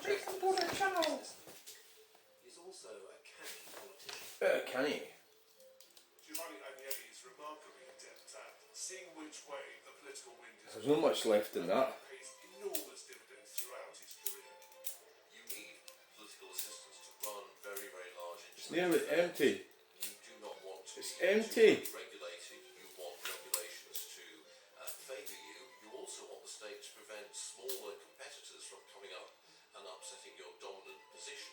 Listen for the Chunel. He's also a canny politician. Canny. Giovanni Agnelli is remarkably adept at seeing which way the political wind is. There's not much left in that. Pays enormous dividends throughout his career. You need political assistance to run very, very large It's nearly empty. You do not want to It's be empty. regulated. You want regulations to favour you. You also want the state to prevent smaller competitors from coming up and upsetting your dominant position.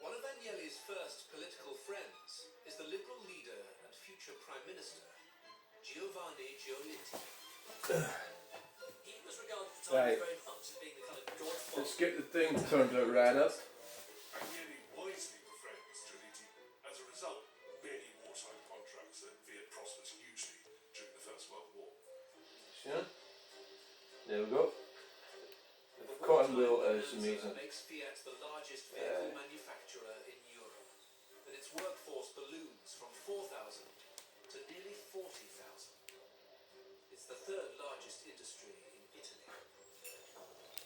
One of Agnelli's first political friends is the Liberal leader and future Prime Minister, Giovanni Giolitti. He was regarded at the time Right. very much as being the kind of godfather. Let's get the thing turned out right up. Agnelli wisely befriends Giolitti. As a result, many wartime contracts that Fiat prospers hugely during the First World War. Yeah. There we go. The cotton wool is amazing. Makes Fiat the largest vehicle manufacturer in Europe, and its workforce balloons from 4,000 to nearly 40,000. It's the third largest industry in Italy.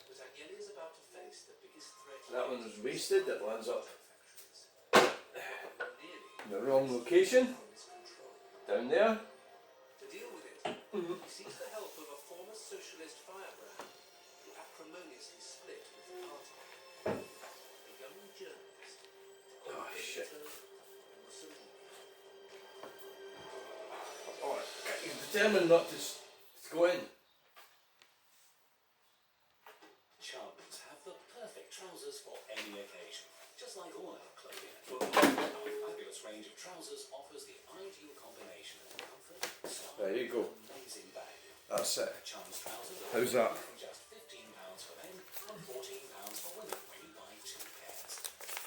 But Agnelli is about to face the biggest threat. That one was wasted. That lands up Nearly in the wrong location. from his control. Down there. To deal with it, he seeks the help of a former socialist firebrand who acrimoniously split with the party. A young journalist. Oh shit. Mussolini. Oh, he's determined not to go in. Chums have the perfect trousers for any occasion. Just like all our clothing, our fabulous range of trousers offers the ideal combination of comfort, style, There you go. and amazing value. That's it. Chums trousers are How's that? from just £15 for men and £14 for women when you buy 2 pairs.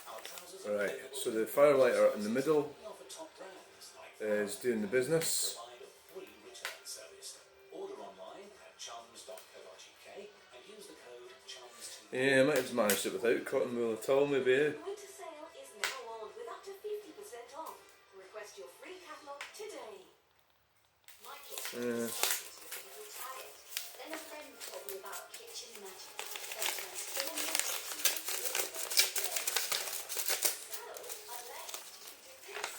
Our trousers are Right, available so the firelighter in the middle We offer top brands like is doing the business. provide a free return service. Order online at chums.co.uk and use the code CHUMS2. Yeah, I might have managed it without cotton wool at all, maybe. Winter sale is now on with up to 50% off. Request your free catalogue today. My kitchen Yeah. started to get a little tired. Then a friend told me about kitchen magic. They transform your kitchen into a living room display. So I learned you could do this.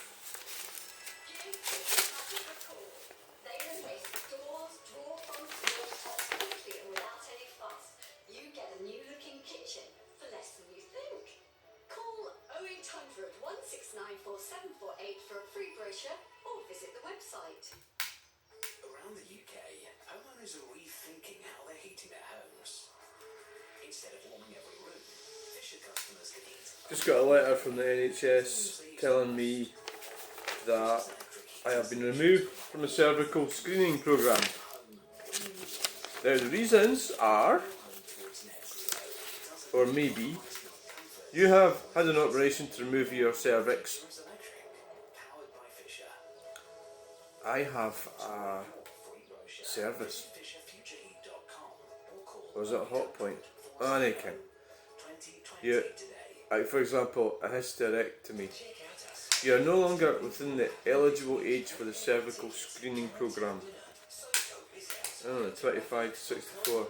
Give kitchen magic a call. They replace doors, drawer fronts, wall tops quickly and without any fuss. You get a new looking kitchen for less than you think. Call 0800 169 4748 for a free brochure or visit the website. Around the UK, homeowners are rethinking how they're heating their homes. Instead of warming every room, Fisher customers can heat Just got a letter from the NHS telling me that I have been removed from the cervical screening programme. Now the reasons are, or maybe, you have had an operation to remove your cervix. electric, powered by Fisher. I have a Free brochure. service. FisherFutureHeat.com or call Or is it a hot point? Anakin. 2020 Yeah. today. For example, a hysterectomy. Check out us. You are no longer within the eligible age for the cervical screening programme. I don't know, 25 to 64.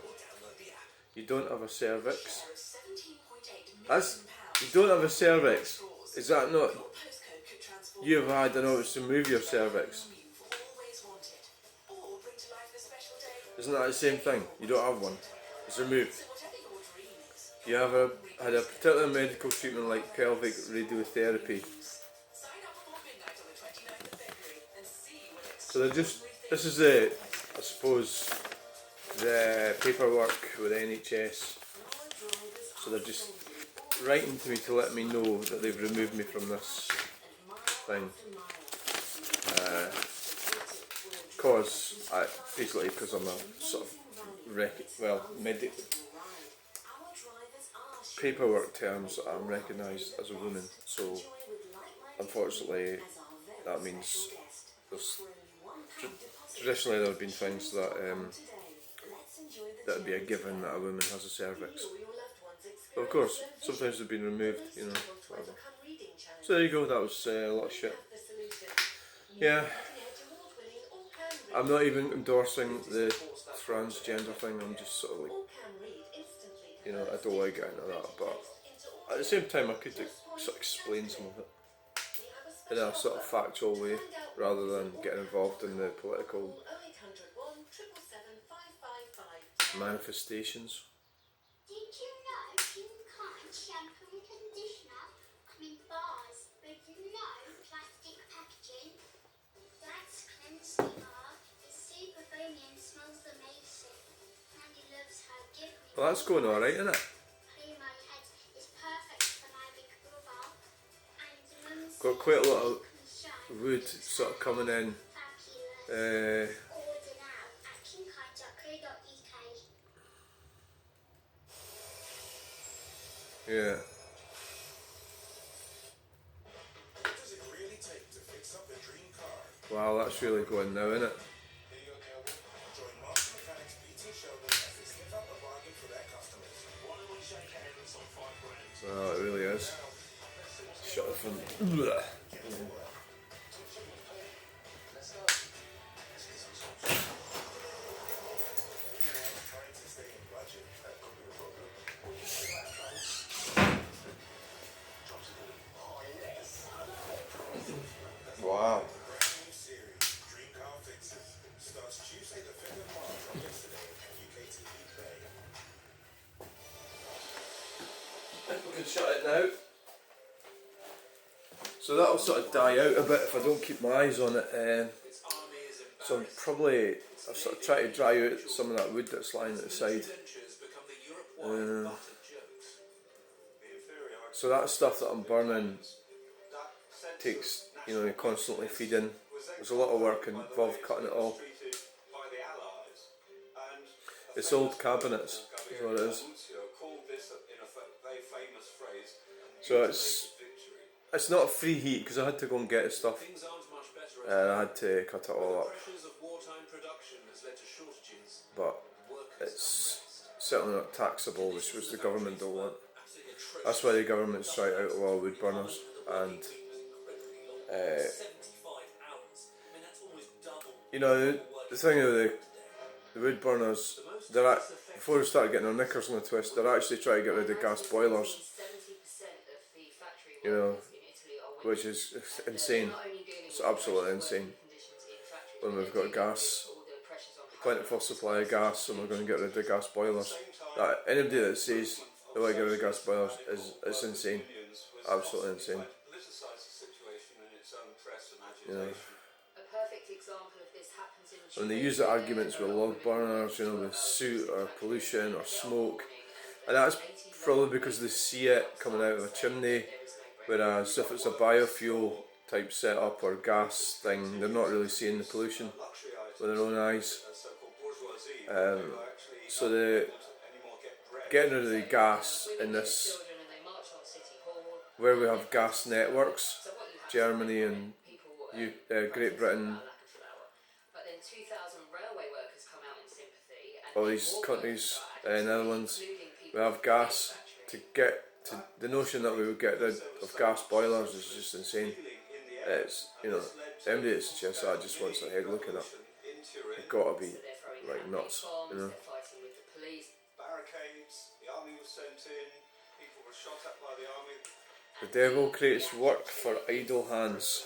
You don't have a cervix. That's, you don't have a cervix. Is that not? You have had an operation to remove your cervix. Isn't that the same thing? You don't have one. It's removed. You have had a particular medical treatment like pelvic radiotherapy. So they're just, this is the, I suppose, the paperwork with the NHS. So they're just writing to me to let me know that they've removed me from this thing. Because I'm a sort of paperwork terms, I'm recognised as a woman. So unfortunately, that means there's traditionally there have been things that that would be a given that a woman has a cervix. But of course, sometimes they've been removed, you know, whatever. So there you go, that was a lot of shit. Yeah, I'm not even endorsing the transgender thing, I'm just sort of like, you know, I don't like getting into that, but at the same time I could sort of explain some of it in a sort of factual way rather than getting involved in the political manifestations. Did you know humankind shampoo and conditioner come in bars with no plastic packaging? Dad's cleansing bar is super foamy and smells amazing. And he loves how give me. Well, that's going alright, isn't it? Clean my head is perfect for my big brother. And Mum's Got quite a lot of shine wood sort of coming in. fabulous. Order now at kinghides.co.uk. Yeah. What does it really take to fix up the dream car? Wow, that's really going now, isn't it? Here you go, Kelvin. Join Master Mechanics Peter and Sheldon as they step up a bargain for their customers. Why don't we shake hands on 5 grand? Well, it really is. Shut up from. Let's go. Trying to stay in budget, that could be a problem. Wow. Brand new series, Dream Car Fixes, starts Tuesday the 5th of March on yesterday at UK TV Play. I think we can shut it now. So that'll sort of die out a bit if I don't keep my eyes on it. So I've sort of tried to dry out some of that wood that's lying at the side. So that stuff that I'm burning takes, you know, you're constantly feeding. There's a lot of work involved cutting it all. It's old cabinets, is what it is. So it's not free heat because I had to go and get the stuff. I had to cut it all up. But it's certainly not taxable, which was the government don't want. That's why the government's tried out a lot of wood burners, and you know, the thing with the wood burners, before they started getting their knickers in a twist, they're actually trying to get rid of gas boilers, you know, which is insane. It's absolutely insane. When we've got gas, plentiful supply of gas, and we're going to get rid of gas boilers. Anybody that says they want to get rid of gas boilers is insane. Absolutely insane. You know. When they use the arguments with log burners, you know, with soot or pollution or smoke, and that's probably because they see it coming out of a chimney, whereas if it's a biofuel type setup or gas thing, they're not really seeing the pollution with their own eyes. So the getting rid of the gas in this, where we have gas networks, Germany and Great Britain, all these countries, Netherlands, we have gas. To get to the notion that we would get rid of gas boilers is just insane. It's, you know, anybody that suggests that just wants their head looking up. They've got to be like nuts, you know. The devil creates work for idle hands,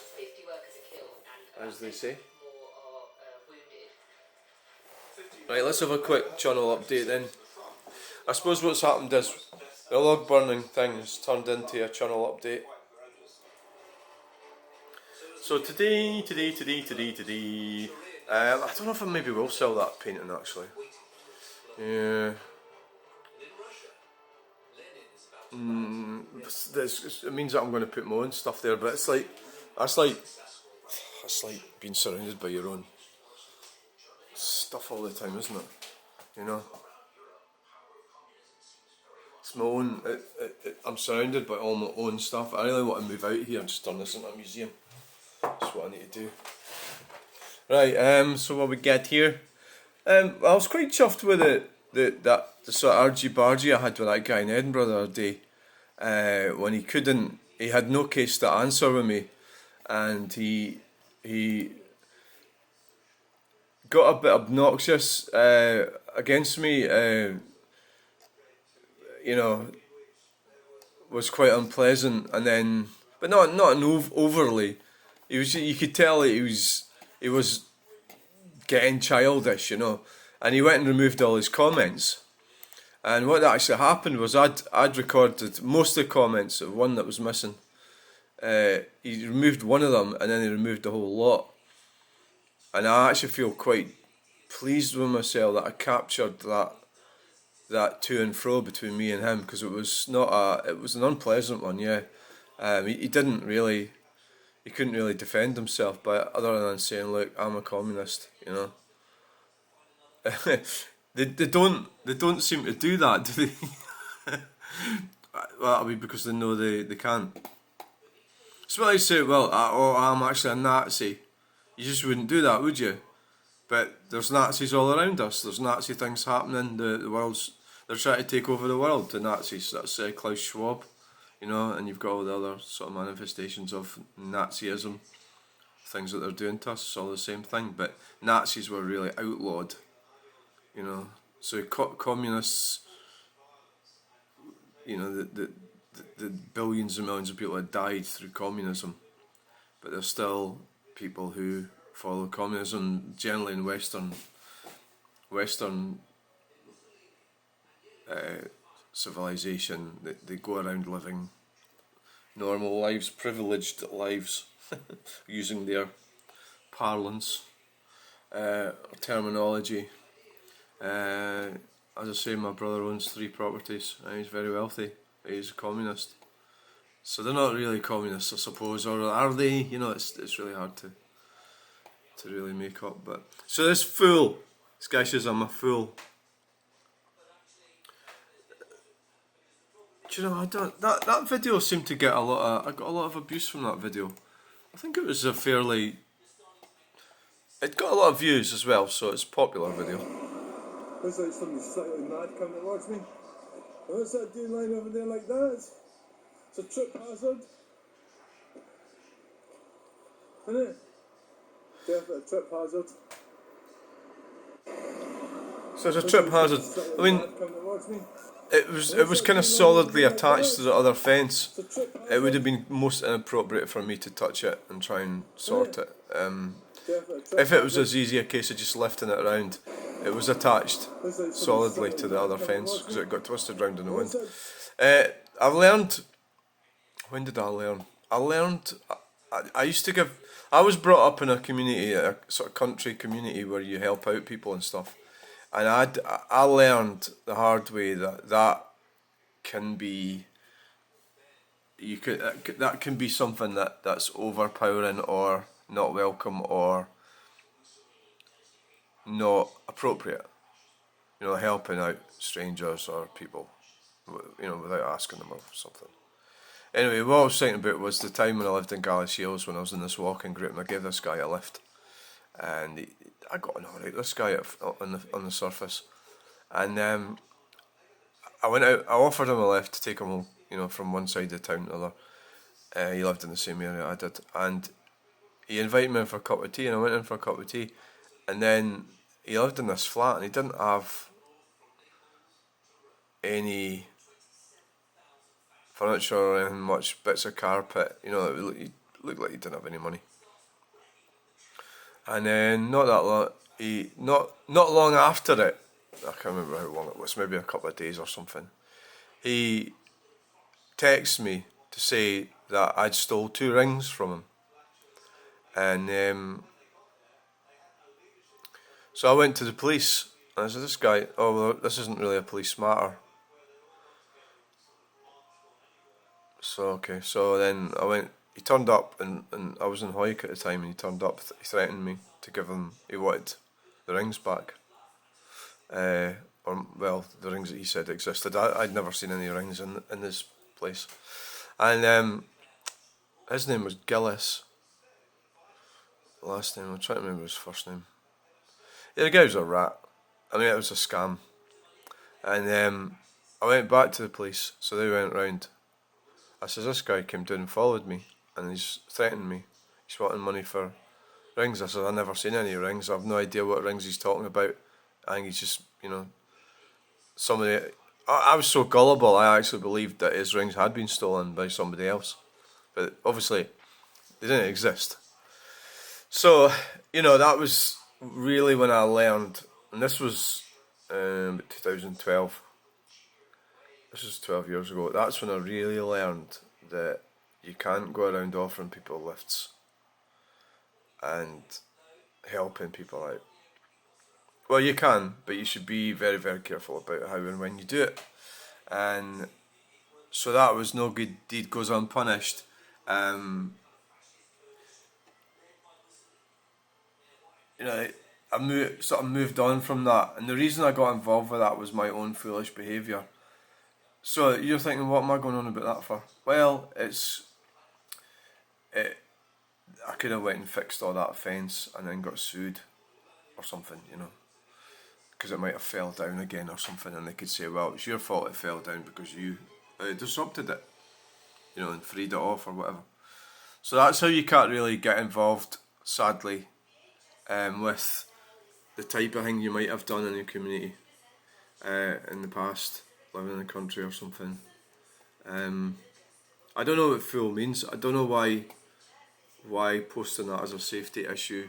as they say. Right, let's have a quick Chunel update then. I suppose what's happened is the log burning thing has turned into a Chunel update. So today, I don't know if I maybe will sell that painting actually. Yeah. It means that I'm going to put my own stuff there, but it's like being surrounded by your own stuff all the time, isn't it? You know, it's my own. I'm surrounded by all my own stuff. I really want to move out here and just turn this into a museum. That's what I need to do. Right. So what we get here. I was quite chuffed with the sort of argy-bargy I had with that guy in Edinburgh the other day, when he had no case to answer with me, and he got a bit obnoxious against me. you know, was quite unpleasant, and then, but not an overly. He was. You could tell that he was getting childish, you know, and he went and removed all his comments. And what actually happened was I'd recorded most of the comments, the one that was missing. He removed one of them, and then he removed the whole lot. And I actually feel quite pleased with myself that I captured that to and fro between me and him, because it was an unpleasant one. Yeah, he couldn't really defend himself, but other than saying, "Look, I'm a communist," you know. they don't seem to do that, do they? Well, that'll be because they know they can't. So when I say, well, I'm actually a Nazi, you just wouldn't do that, would you? But there's Nazis all around us. There's Nazi things happening. The world's, they're trying to take over the world, the Nazis. That's Klaus Schwab, you know, and you've got all the other sort of manifestations of Nazism, things that they're doing to us. It's all the same thing. But Nazis were really outlawed, you know. So communists, you know, the billions and millions of people that died through communism, but there's still people who follow communism, generally in Western civilization. They go around living normal lives, privileged lives, using their parlance, or terminology. As I say, my brother owns 3 properties and he's very wealthy. He's a communist. So they're not really communists, I suppose, or are they? You know, it's really hard to really make up. But so this fool, this guy says I'm a fool. Do you know, that video seemed to get I got a lot of abuse from that video. I think it was it got a lot of views as well, so it's a popular video. Looks like somebody's slightly mad coming towards me. What's that dude lying over there like that? It's a trip hazard. Isn't it? Definitely a trip hazard. So it's a trip hazard. I mean, it was kind of solidly attached to the other fence. It would have been most inappropriate for me to touch it and try and sort it. If it was as easy a case of just lifting it around, it was attached solidly to the other fence because it got twisted round in the wind. I've learned. When did I learn? I learned. I used to give. I was brought up in a community, a sort of country community where you help out people and stuff, and I learned the hard way that can be. That can be something that's overpowering or not welcome or not appropriate. You know, helping out strangers or people, you know, without asking them or something. Anyway, what I was thinking about was the time when I lived in Galashiels when I was in this walking group and I gave this guy a lift, and I got on alright. This guy on the surface, and I went out. I offered him a lift to take him home, you know, from one side of the town to the other. He lived in the same area I did, and he invited me in for a cup of tea, and I went in for a cup of tea, and then he lived in this flat, and he didn't have any furniture or anything much, bits of carpet, you know, it looked like he didn't have any money. And then not long after it, I can't remember how long it was, maybe a couple of days or something, he texted me to say that I'd stole 2 rings from him. And so I went to the police, and I said, this guy, oh well, this isn't really a police matter. So okay, so then I went, he turned up, and I was in Hoyk at the time, and he turned up, he threatened me to give him, he wanted the rings back. Or, well, the rings that he said existed. I'd never seen any rings in this place. And his name was Gillis. Last name, I'm trying to remember his first name. Yeah, the guy was a rat. I mean, it was a scam. And I went back to the police, so they went round. I said, this guy came down and followed me, and he's threatened me. He's wanting money for rings. I said, I've never seen any rings. I've no idea what rings he's talking about. I think he's just, you know, somebody I was so gullible, I actually believed that his rings had been stolen by somebody else. But obviously, they didn't exist. So, that was really when I learned, and this was 2012. This was 12 years ago. That's when I really learned that you can't go around offering people lifts and helping people out. Well, you can, but you should be very, very careful about how and when you do it. And so that was no good deed goes unpunished. I moved on from that, and the reason I got involved with that was my own foolish behaviour. So you're thinking, what am I going on about that for? Well, I could have went and fixed all that fence and then got sued or something, because it might have fell down again or something, and they could say, well, it's your fault it fell down because you disrupted it, and freed it off or whatever. So that's how you can't really get involved, sadly, with the type of thing you might have done in your community in the past, living in the country or something. I don't know what fool means. I don't know why posting that as a safety issue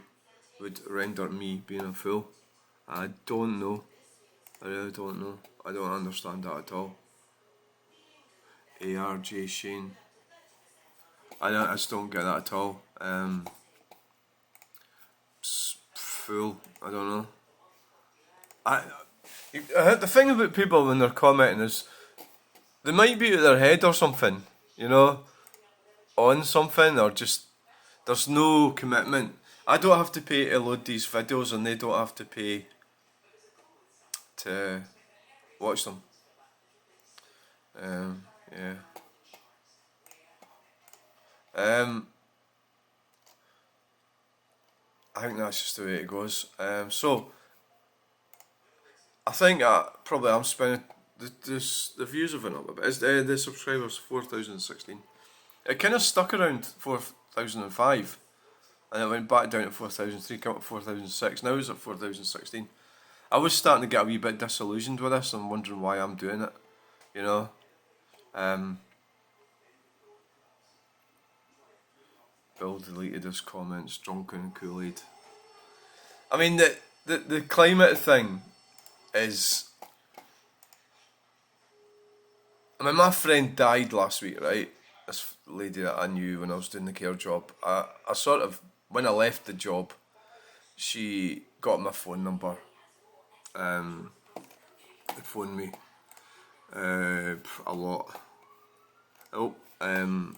would render me being a fool. I don't know. I really don't know. I don't understand that at all. ARJ Shane. I just don't get that at all. Fool. I don't know. The thing about people when they're commenting is they might be out of their head or something, on something, or just there's no commitment. I don't have to pay to load these videos, and they don't have to pay to watch them. Yeah. I think that's just the way it goes. So I think probably I'm spending the views have went up a bit. The subscribers 4,016. It kind of stuck around 4,005, and it went back down to 4,003, came up to 4,006. Now it's at 4,016. I was starting to get a wee bit disillusioned with this and wondering why I'm doing it. Bill deleted his comments, drunken Kool-Aid. I mean, the climate thing is... I mean, my friend died last week, right? This lady that I knew when I was doing the care job. I sort of, when I left the job, she got my phone number. They phoned me a lot. And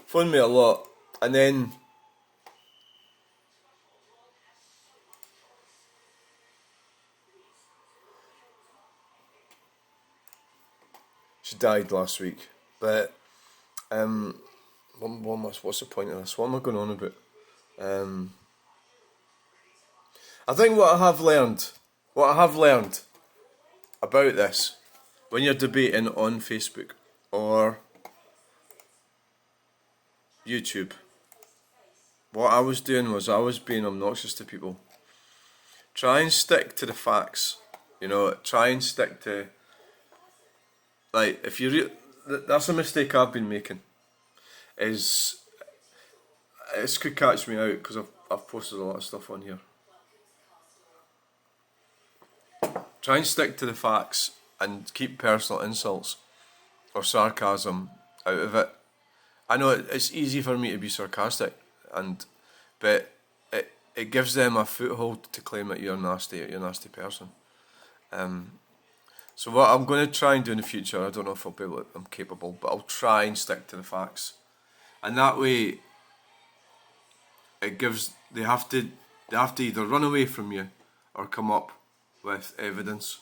phoned me a lot, and then she died last week. But what's the point of this? What am I going on about? I think what I have learned about this, when you're debating on Facebook or YouTube, what I was doing was I was being obnoxious to people. Try and stick to the facts, try and stick to, like, if you that's a mistake I've been making, is this could catch me out because I've posted a lot of stuff on here. Try and stick to the facts and keep personal insults or sarcasm out of it. I know it's easy for me to be sarcastic, but it gives them a foothold to claim that you're nasty, or you're a nasty person. So what I'm going to try and do in the future, I don't know if I'm capable, but I'll try and stick to the facts, and that way, it gives they have to either run away from you or come up with evidence.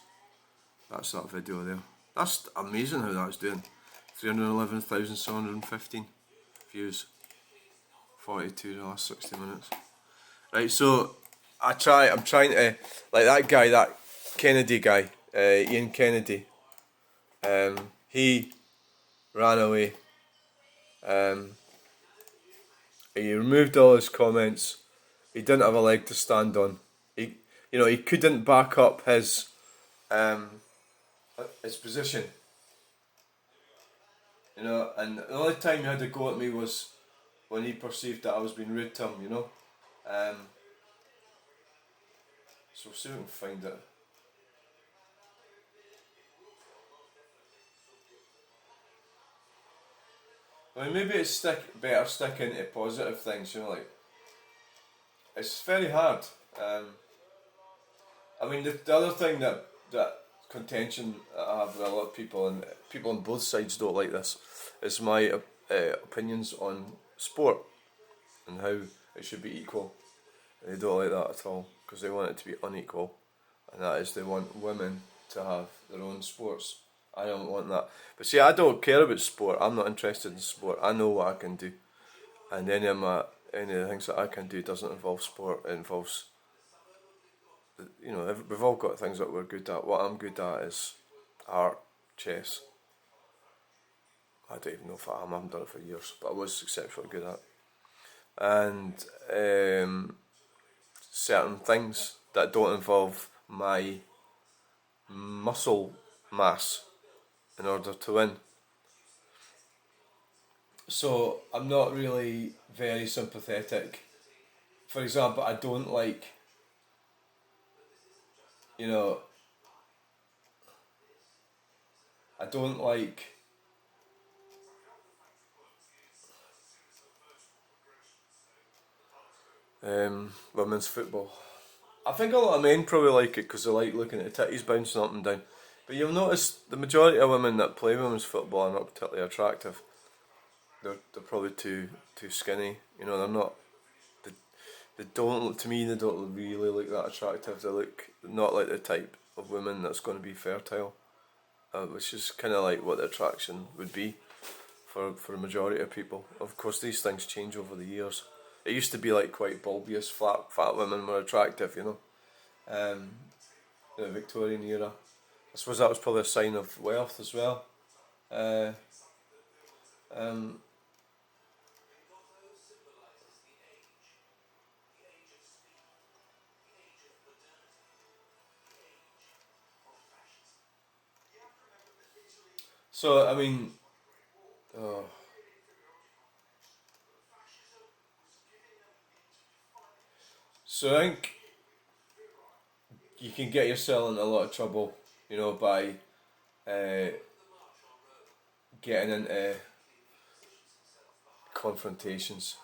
That's that video there. That's amazing how that's doing. 311,715 views. 42 the last 60 minutes. Right, so I'm trying to, like that guy, that Kennedy guy, Ian Kennedy. He ran away He removed all his comments. He didn't have a leg to stand on. He couldn't back up his position. And the only time he had to go at me was when he perceived that I was being rude to him. So we'll see if we can find it. I mean, maybe it's better sticking to positive things, it's very hard. I mean, the other thing that contention I have with a lot of people, and people on both sides don't like this, is my opinions on sport and how it should be equal. They don't like that at all, because they want it to be unequal, and that is they want women to have their own sports. I don't want that. But see, I don't care about sport. I'm not interested in sport. I know what I can do, and any of the things that I can do doesn't involve sport. It involves, we've all got things that we're good at. What I'm good at is art, chess. I don't even know if I haven't done it for years, but I was exceptionally good at it. And certain things that don't involve my muscle mass in order to win. So I'm not really very sympathetic. For example, I don't like, I don't like women's football. I think a lot of men probably like it because they like looking at the titties bouncing up and down. But you'll notice the majority of women that play women's football are not particularly attractive. They're probably too skinny. They're not. They don't. To me, they don't really look that attractive. They look not like the type of women that's going to be fertile, which is kind of like what the attraction would be for the majority of people. Of course, these things change over the years. It used to be like quite bulbous, fat women were attractive, in the Victorian era. I suppose that was probably a sign of wealth as well. So, I mean, So I think you can get yourself in a lot of trouble, by getting into confrontations.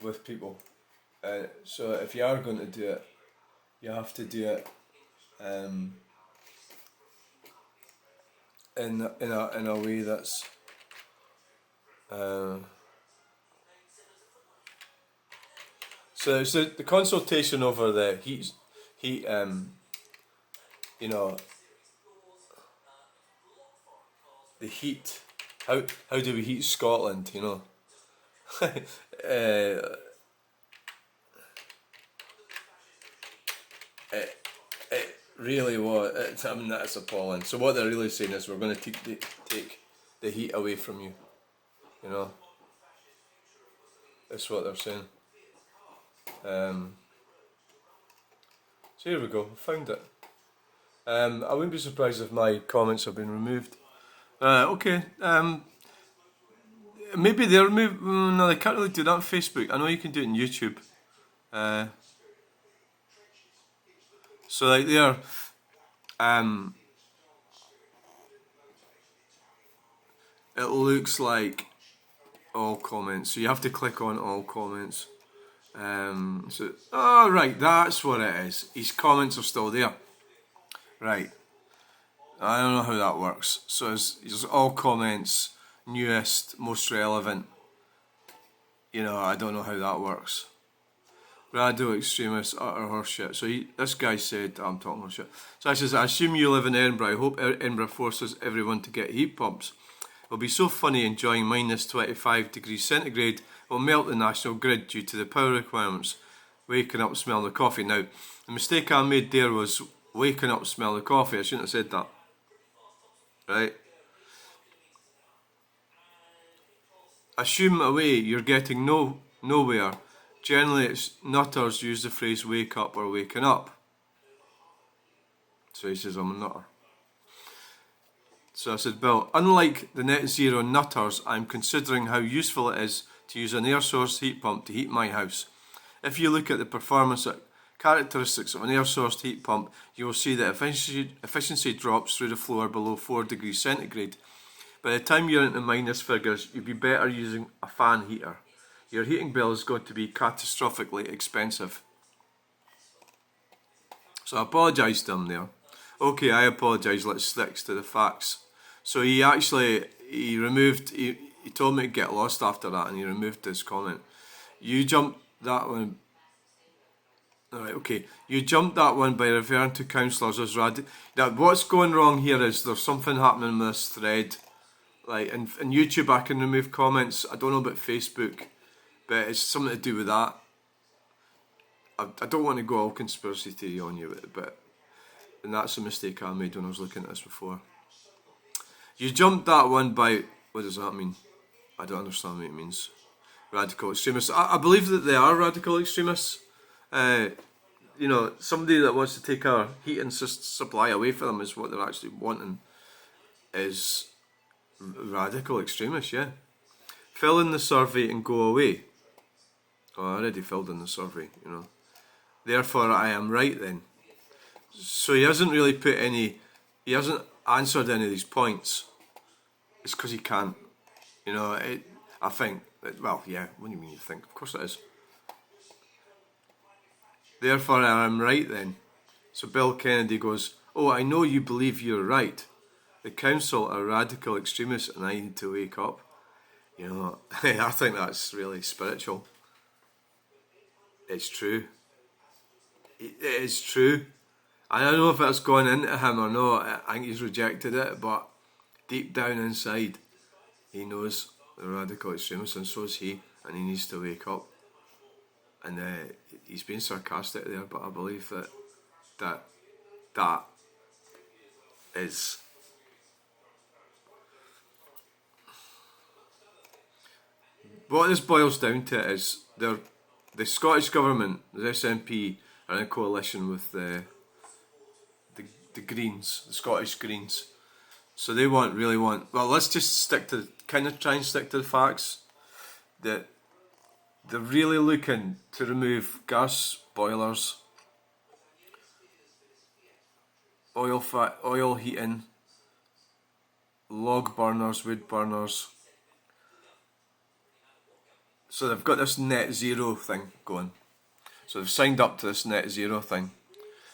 With people. So if you are going to do it, you have to do it in a way that's so the consultation over the heat the heat, how do we heat Scotland, it really was. I mean, that's appalling. So what they're really saying is we're going to take the heat away from you. That's what they're saying. So here we go. I found it. I wouldn't be surprised if my comments have been removed. Okay. Maybe they're removed. No, they can't really do that on Facebook. I know you can do it on YouTube. So like there, it looks like all comments. So you have to click on all comments. Right, that's what it is. His comments are still there. Right. I don't know how that works. So it's all comments, newest, most relevant. I don't know how that works. Radical extremists, utter horseshit. So this guy said, I'm talking horseshit. So I says, I assume you live in Edinburgh. I hope Edinburgh forces everyone to get heat pumps. It'll be so funny enjoying minus 25 degrees centigrade. Will melt the national grid due to the power requirements. Waking up smelling the coffee. Now, the mistake I made there was waking up smell of coffee. I shouldn't have said that. Right? Assume away, you're getting nowhere. Generally, it's nutters use the phrase wake up or waking up. So he says, I'm a nutter. So I said, Bill, unlike the net zero nutters, I'm considering how useful it is to use an air source heat pump to heat my house. If you look at the performance characteristics of an air source heat pump, you will see that efficiency drops through the floor below 4 degrees centigrade. By the time you're into minus figures, you'd be better using a fan heater. Your heating bill is going to be catastrophically expensive. So I apologised to him there. Okay, I apologise, let's stick to the facts. So he told me to get lost after that, and he removed this comment. You jumped that one. Alright, okay. You jumped that one by referring to councillors as radical. Now, what's going wrong here is there's something happening with this thread. Like, in YouTube I can remove comments. I don't know about Facebook, but it's something to do with that. I don't want to go all conspiracy theory on you, but and that's a mistake I made when I was looking at this before. You jumped that one by, what does that mean? I don't understand what it means. Radical extremists. I believe that they are radical extremists. You know, somebody that wants to take our heating supply away from them is what they're actually wanting. Is radical extremists, yeah. Fill in the survey and go away. Oh, I already filled in the survey, you know. Therefore, I am right then. So he hasn't really he hasn't answered any of these points. It's because he can't. You know, I think, well, yeah, what do you mean you think? Of course it is. Therefore, I am right then. So Bill Kennedy goes, oh, I know you believe you're right. The council are radical extremists and I need to wake up. You know, I think that's really spiritual. It's true. It is true. I don't know if it's gone into him or not. I think he's rejected it, but deep down inside, he knows the radical extremists, and so is he, and he needs to wake up. And he's being sarcastic there, but I believe that is. What this boils down to is the Scottish Government, the SNP, are in a coalition with the Greens, the Scottish Greens. So they really want. Well, let's just try and stick to the facts. That they're really looking to remove gas boilers, oil heating, log burners, wood burners. So they've got this net zero thing going. So they've signed up to this net zero thing.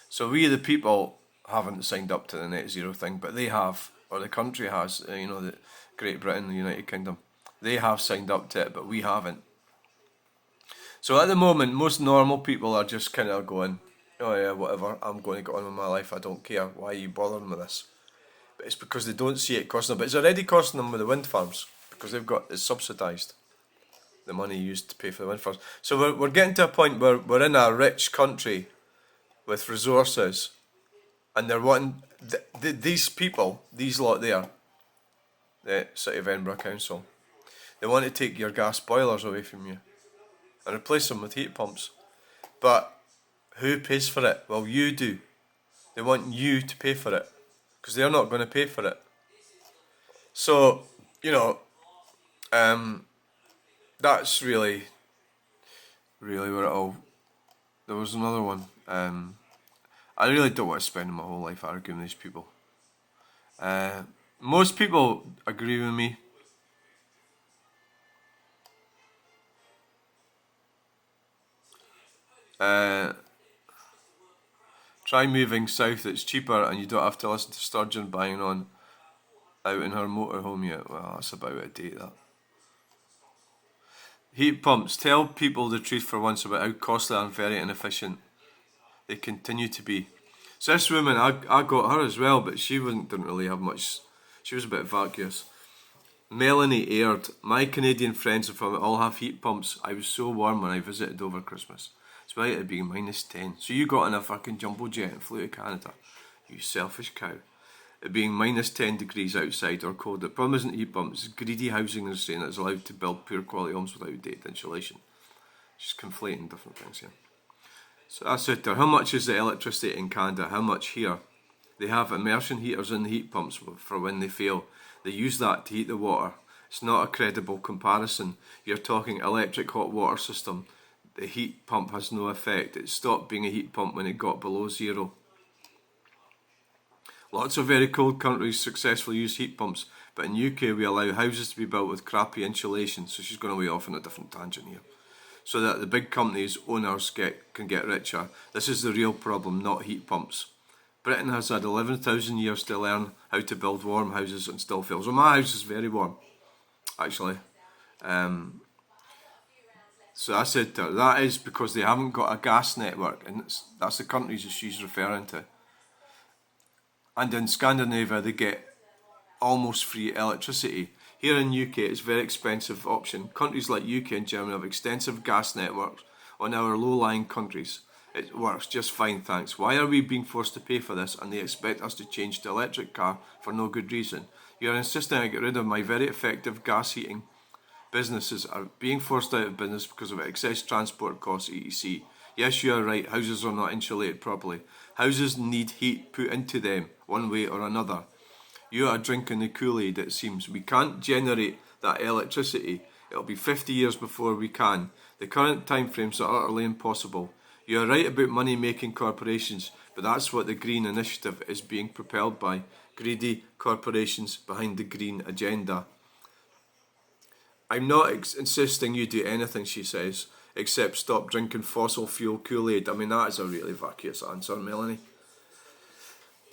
So we the people haven't signed up to the net zero thing, but they have, or the country has, you know, the Great Britain, the United Kingdom. They have signed up to it, but we haven't. So at the moment, most normal people are just kind of going, oh yeah, whatever, I'm going to get on with my life, I don't care, why are you bothering with this? But it's because they don't see it costing them, but it's already costing them with the wind farms, because it's subsidised, the money used to pay for the wind farms. So we're getting to a point where we're in a rich country with resources, and they're wanting, these people, these lot there, the City of Edinburgh Council, they want to take your gas boilers away from you and replace them with heat pumps. But who pays for it? Well, you do. They want you to pay for it, because they're not going to pay for it. So, you know, that's really where it all. There was another one. I really don't want to spend my whole life arguing with these people. Most people agree with me. Try moving south, it's cheaper and you don't have to listen to Sturgeon banging on out in her motorhome yet. Well, that's about out of date, that. Heat pumps. Tell people the truth for once about how costly and very inefficient they continue to be. So this woman, I got her as well, but she didn't really have much. She was a bit vacuous. Melanie aired, my Canadian friends and family all have heat pumps. I was so warm when I visited over Christmas. despite it being -10. So you got in a fucking jumbo jet and flew to Canada, you selfish cow. It being -10 degrees outside or cold. The problem isn't heat pumps, it's greedy housing and saying it's allowed to build poor quality homes without dated insulation. Just conflating different things here. So I said to her, how much is the electricity in Canada? How much here? They have immersion heaters in the heat pumps for when they fail. They use that to heat the water. It's not a credible comparison. You're talking electric hot water system. The heat pump has no effect. It stopped being a heat pump when it got below zero. Lots of very cold countries successfully use heat pumps, but in UK we allow houses to be built with crappy insulation. So she's going way off on a different tangent here. So that the big companies, owners can get richer. This is the real problem, not heat pumps. Britain has had 11,000 years to learn how to build warm houses and still fails. Well, my house is very warm, actually. So I said to her, that is because they haven't got a gas network, and that's the countries that she's referring to. And in Scandinavia, they get almost free electricity. Here in UK, it's a very expensive option. Countries like UK and Germany have extensive gas networks on our low-lying countries. It works just fine, thanks. Why are we being forced to pay for this and they expect us to change to electric car for no good reason? You're insisting I get rid of my very effective gas heating. Businesses are being forced out of business because of excess transport costs, etc. Yes, you are right, houses are not insulated properly. Houses need heat put into them, one way or another. You are drinking the Kool-Aid, it seems. We can't generate that electricity. It'll be 50 years before we can. The current timeframes are utterly impossible. You are right about money-making corporations, but that's what the Green Initiative is being propelled by. Greedy corporations behind the green agenda. I'm not insisting you do anything, she says, except stop drinking fossil fuel Kool-Aid. I mean, that is a really vacuous answer, Melanie.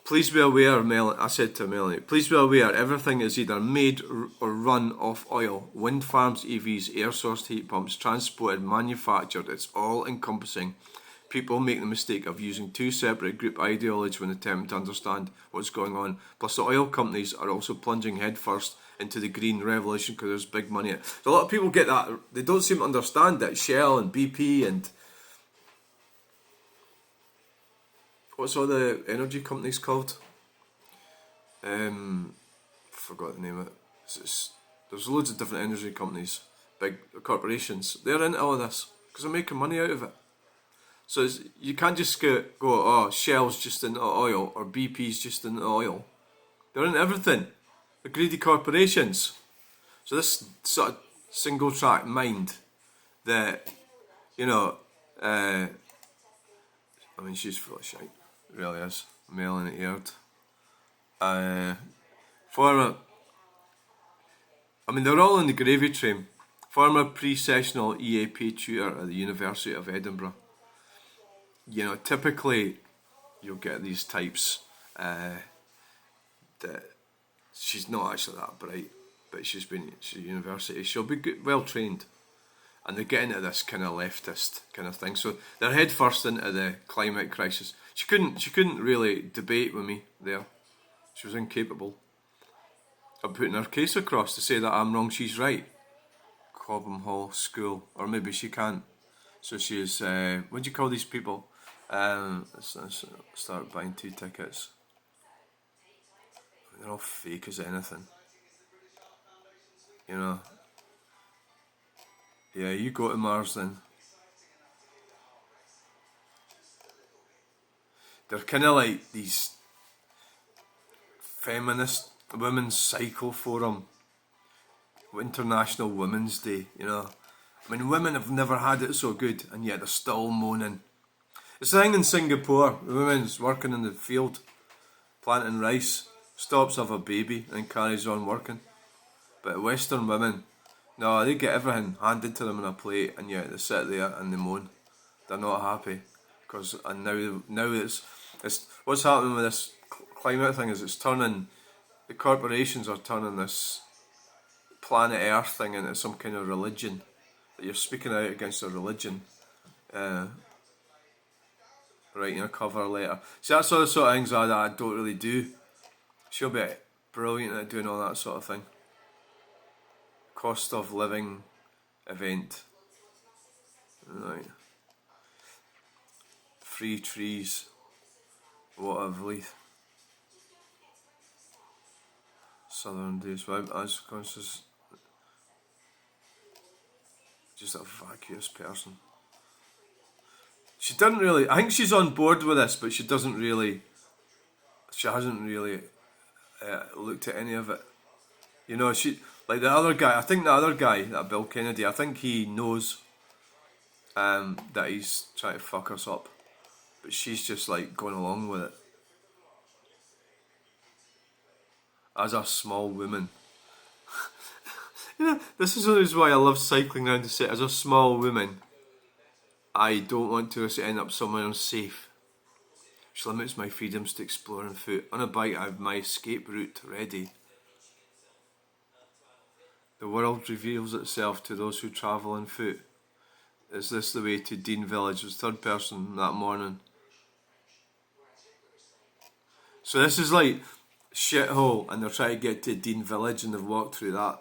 Please be aware, I said to Melanie, please be aware everything is either made or run off oil. Wind farms, EVs, air-sourced heat pumps, transported, manufactured, it's all encompassing. People make the mistake of using two separate group ideologies when attempting to understand what's going on. Plus the oil companies are also plunging headfirst into the green revolution because there's big money in it. So a lot of people get that, they don't seem to understand that Shell and BP and what's all the energy companies called? Forgot the name of it. There's loads of different energy companies, big corporations. They're into all of this because they're making money out of it. So you can't just go, oh, Shell's just into oil or BP's just into oil. They're into everything. They're greedy corporations. So this sort of single track mind that, you know, I mean, she's full of shite. Really is. Melanie Aird. They're all in the gravy train. Former pre-sessional EAP tutor at the University of Edinburgh. You know, typically you'll get these types that she's not actually that bright, but she's at university. She'll be good, well trained. And they get into this kind of leftist kind of thing. So they're head first into the climate crisis. She couldn't really debate with me there. She was incapable of putting her case across to say that I'm wrong, she's right. Cobham Hall School, or maybe she can't. So she's what do you call these people? Let's start buying 2 tickets. They're all fake as anything. You know. Yeah, you go to Mars then. They're kind of like these feminist women's cycle forum, International Women's Day, you know. I mean, women have never had it so good, and yet they're still moaning. It's the thing in Singapore, the women's working in the field, planting rice, stops, have a baby, and carries on working. But Western women, no, they get everything handed to them on a plate, and yet they sit there and they moan. They're not happy, because now it's what's happening with this climate thing is the corporations are turning this planet Earth thing into some kind of religion. That you're speaking out against a religion. Writing a cover letter. See, that's all the sort of things that I don't really do. She'll be brilliant at doing all that sort of thing. Cost of living event. Right. free trees, whatever, leaf. Southern days, as conscious, just a vacuous person. She didn't really, I think she's on board with this, but she hasn't really looked at any of it. You know, like the other guy, I think the other guy, that Bill Kennedy, I think he knows that he's trying to fuck us up. But she's just like going along with it. As a small woman. You know, this is why I love cycling around the city. As a small woman, I don't want to end up somewhere unsafe. Which limits my freedoms to explore on foot. On a bike, I have my escape route ready. The world reveals itself to those who travel on foot. Is this the way to Dean Village? It was third person that morning. So this is like shithole, and they're trying to get to Dean Village, and they've walked through that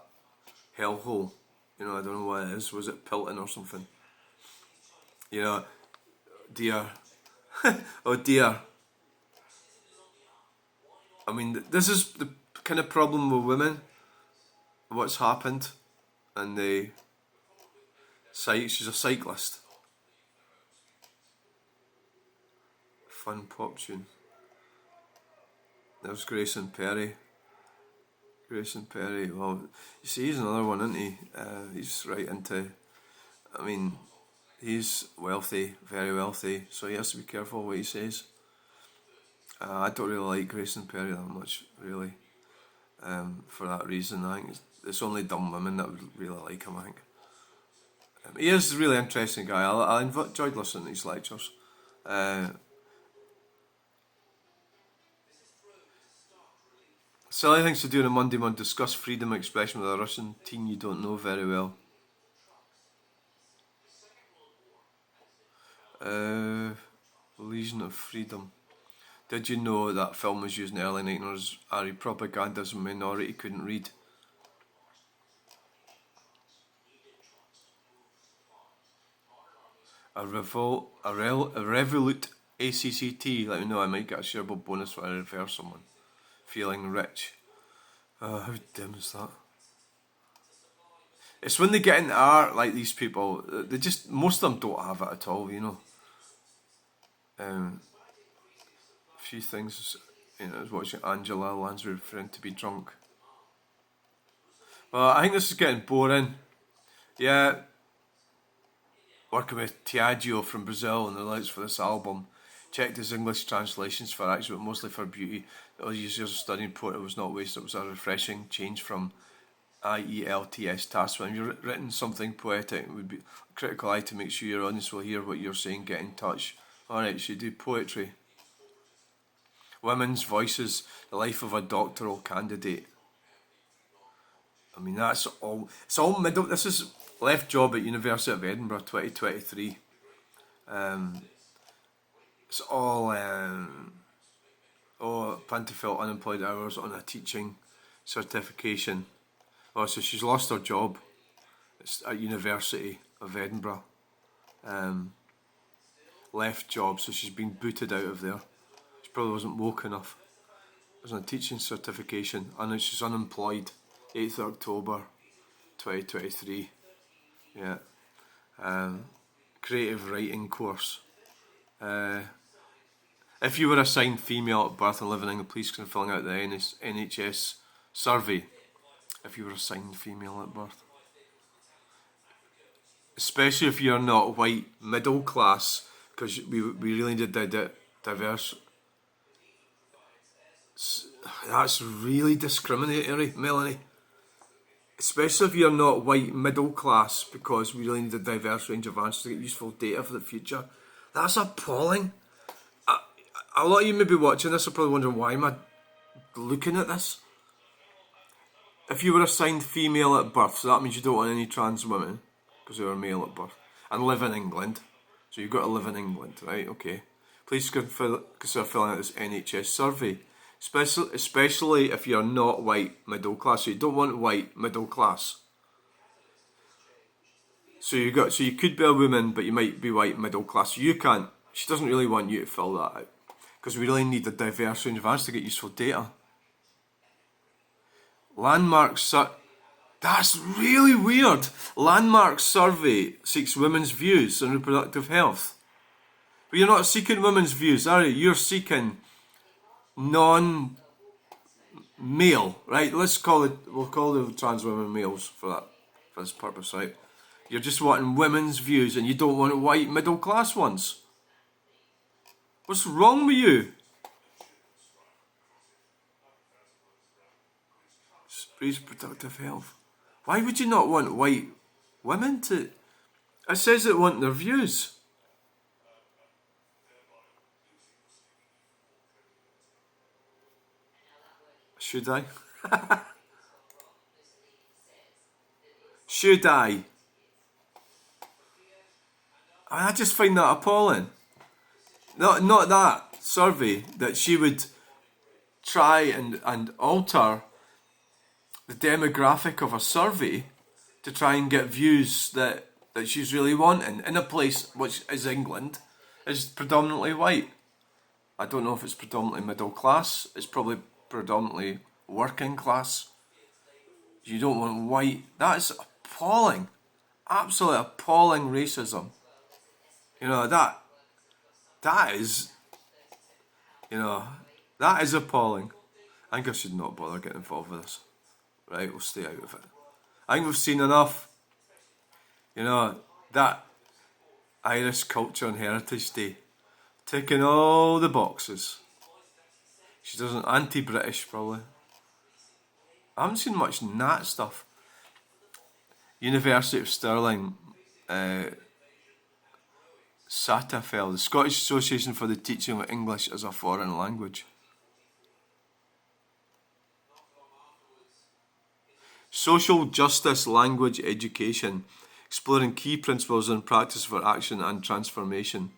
hellhole. You know, I don't know what it is. Was it Pilton or something? You know, dear. Oh dear. I mean, this is the kind of problem with women. What's happened, and she's a cyclist. Fun pop tune. There's Grayson Perry. Grayson Perry, well, you see, he's another one, isn't he? He's right into, I mean, he's wealthy, very wealthy, so he has to be careful what he says. I don't really like Grayson Perry that much, really, for that reason. I think it's only dumb women that would really like him, I think. He is a really interesting guy. I enjoyed listening to his lectures. Silly things to do on a Monday morning. Discuss freedom of expression with a Russian teen you don't know very well. Legion of Freedom. Did you know that film was used in the early 1900s? Ari propaganda as a minority couldn't read. A Revolut ACCT. Let me know, I might get a shareable bonus when I refer someone. Feeling rich. How dim is that? It's when they get into art, like these people, they just, most of them don't have it at all, you know. A few things, you know, I was watching Angela Lansbury referring to be drunk. Well, I think this is getting boring. Yeah. Working with Tiago from Brazil and the lyrics for this album. Checked his English translations for actually, but mostly for beauty. All years of studying poetry was not wasted. It was a refreshing change from IELTS tasks. When you've written something poetic, it would be a critical eye to make sure your audience will hear what you're saying. Get in touch. Alright, so you do poetry. Women's voices, the life of a doctoral candidate. I mean, that's all. It's all middle. This is left job at University of Edinburgh 2023. It's all plan to fill unemployed hours on a teaching certification. Oh, so she's lost her job. It's at University of Edinburgh. Left job, so she's been booted out of there. She probably wasn't woke enough. It was on a teaching certification, and she's unemployed. 8th October 2023. Yeah. Creative writing course. If you were assigned female at birth and living in England, please consider filling out the NHS survey. If you were assigned female at birth. Especially if you're not white, middle class, because we really need to diverse. That's really discriminatory, Melanie. Especially if you're not white, middle class, because we really need a diverse range of answers to get useful data for the future. That's appalling. A lot of you may be watching this are probably wondering, why am I looking at this? If you were assigned female at birth, so that means you don't want any trans women, because they were male at birth, and live in England. So you've got to live in England, right? Okay. Please consider filling out this NHS survey. Especially if you're not white, middle class. So you don't want white, middle class. So you could be a woman, but you might be white, middle class. You can't She doesn't really want you to fill that out because we really need a diverse range of answers to get useful data. That's really weird. Landmark survey seeks women's views on reproductive health. But you're not seeking women's views, are you? You're seeking non-male, right? We'll call the trans women males for this purpose, right? You're just wanting women's views and you don't want white middle class ones. What's wrong with you? Reproductive health. Why would you not want white women to... It says they want their views. Should I? Should I? I just find that appalling. Not that survey, that she would try and alter the demographic of a survey to try and get views that she's really wanting in a place which is England, is predominantly white. I don't know if it's predominantly middle class. It's probably predominantly working class. You don't want white. That is appalling. Absolutely appalling racism. You know, that is, you know, that is appalling. I think I should not bother getting involved with this. Right, we'll stay out of it. I think we've seen enough. You know, that Irish Culture and Heritage Day, ticking all the boxes. She doesn't, anti-British probably. I haven't seen much Nat stuff. University of Stirling, SATAFL, the Scottish Association for the Teaching of English as a Foreign Language. Social Justice Language Education, exploring key principles and practice for action and transformation.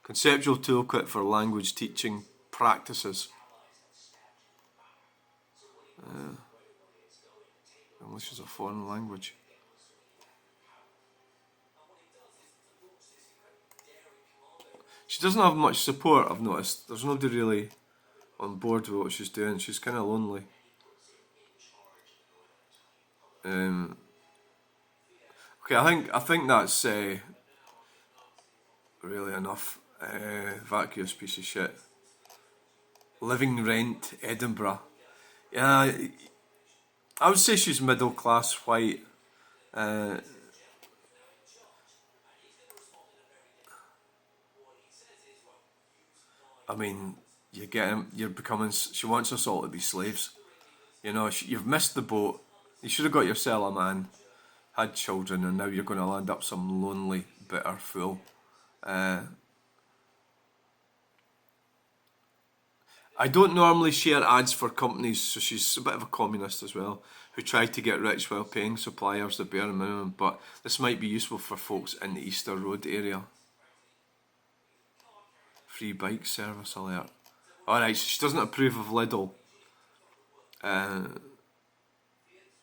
Conceptual toolkit for language teaching practices. English is a foreign language. She doesn't have much support, I've noticed. There's nobody really on board with what she's doing. She's kind of lonely. Okay, I think that's really enough. Vacuous piece of shit. Living rent, Edinburgh. Yeah, I would say she's middle class white. I mean, you're becoming. She wants us all to be slaves. You know, you've missed the boat. You should have got yourself a man, had children, and now you're going to land up some lonely, bitter fool. I don't normally share ads for companies, so she's a bit of a communist as well, who try to get rich while paying suppliers the bare minimum, but this might be useful for folks in the Easter Road area. Free bike service alert. Alright, so she doesn't approve of Lidl.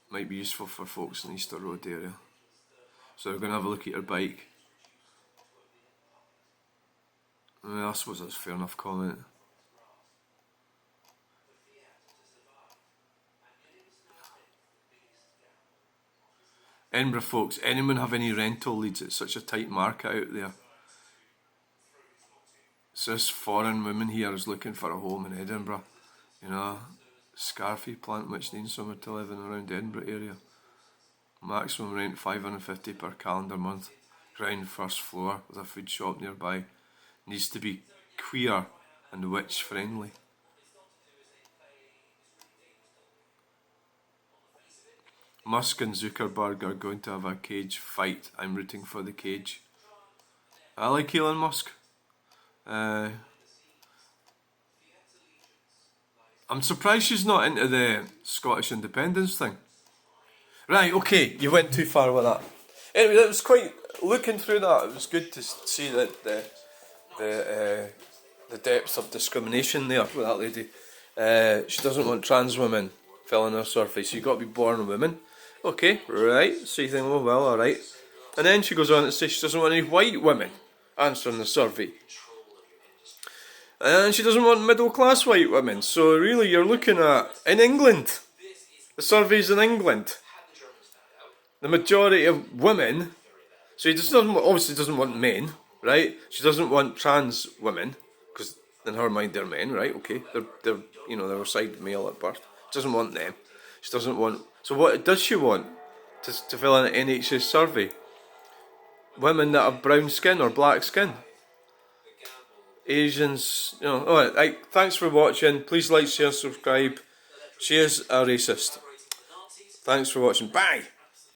Might be useful for folks in the Easter Road area. So we're going to have a look at your bike. I suppose that's a fair enough comment. Edinburgh folks, anyone have any rental leads? It's such a tight market out there. So this foreign woman here is looking for a home in Edinburgh. You know, Scarfy plant which needs somewhere to live in around the Edinburgh area. Maximum rent £550 per calendar month. Ground first floor with a food shop nearby. Needs to be queer and witch friendly. Musk and Zuckerberg are going to have a cage fight. I'm rooting for the cage. I like Elon Musk. I'm surprised she's not into the Scottish independence thing. Right, okay, you went too far with that. Anyway, it was quite, looking through that, it was good to see that the depth of discrimination there with that lady. She doesn't want trans women filling her survey, so you've got to be born a woman. Okay, right, so you think, oh well, alright. And then she goes on to say she doesn't want any white women answering the survey. And she doesn't want middle class white women. So really you're looking at, in England, the surveys in England, the majority of women, so he just obviously doesn't want men, right? She doesn't want trans women, because in her mind they're men, right? Okay, they're they're assigned male at birth. She doesn't want them. She doesn't want. So what does she want to fill in an NHS survey? Women that have brown skin or black skin. Asians, Alright, right, thanks for watching. Please like, share, subscribe. She is a racist. Thanks for watching. Bye!